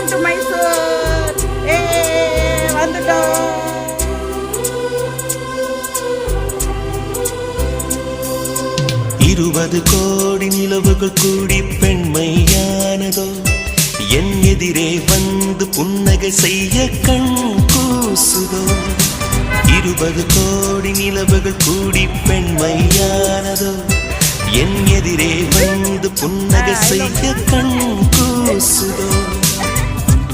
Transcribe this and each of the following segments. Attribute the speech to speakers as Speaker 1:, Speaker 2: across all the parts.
Speaker 1: Welcome to Mysore. வந்துட்டோம்.
Speaker 2: 20 கோடி நிலவுகள் கூடி பெண்மையானதோ, என் எதிரே வந்து புன்னகை செய்ய கண் கூசுதோ. 20 கோடி நிலவுகள் கூடி பெண்மையானதோ, என் எதிரே வந்து புன்னகை செய்ய கண் கூசுதோ.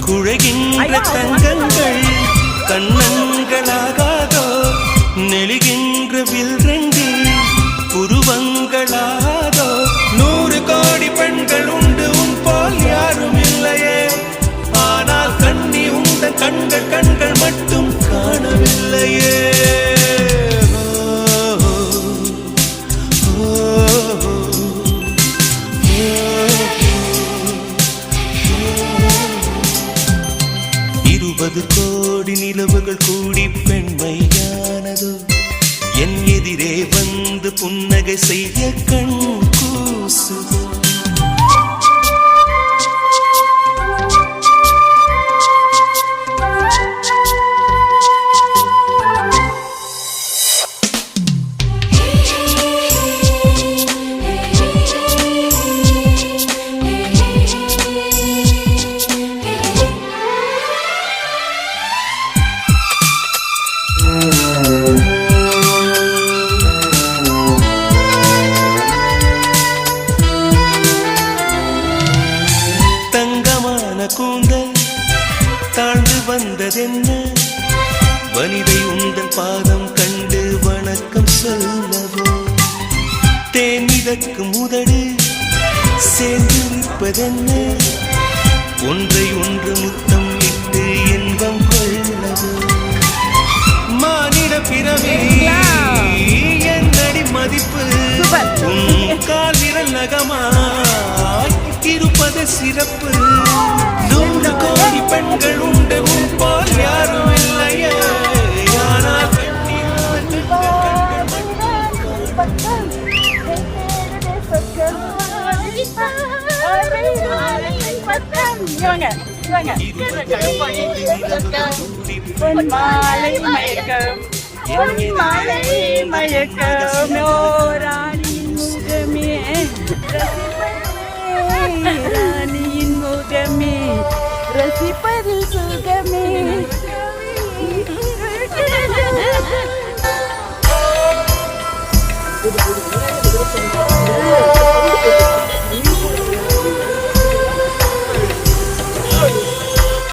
Speaker 2: குழைகின்ற தங்கங்கள் கண்ணங்களாகாதோ, நெழுகின்ற வில்ரெண்டில் புருவங்களாதோ. 100 கோடி பெண்கள் உண்டு, உன் போல் யாரும் இல்லையே. ஆனால் கண்ணி உந்த கண்கள் கண்கள் மட்டும் காணவில்லையே. கோடி நிலவுகள் கூடி பெண்மையானதோ, என் எதிரே வந்து புன்னகை செய்ய கண் கூசுதோ. கூந்தல் தாழ்ந்து வந்ததென்ன, வனிதை உந்தன் பாதம் கண்டு வணக்கம் சொல்லவோ. தேன் மிதக்கும் உதடு சேர்ந்து நிற்பதென்ன, ஒன்றை ஒன்று முத்தம் இட்டு இன்பம் கொள்ளவோ. மானிட பிறவி என்னடி மதிப்பு, உன் கால் விரல் நகமாய் இருப்பது சிறப்பு. 100 கோடி பெண்கள் உண்டு, உன் போல் யாரும் இல்லையே. ஆனால்
Speaker 1: மாலை மயக்கம், மாலை மயக்கம், ராணியின் முகமே, ராணியின் முகமே, ரசிப்பதில் சுகமே.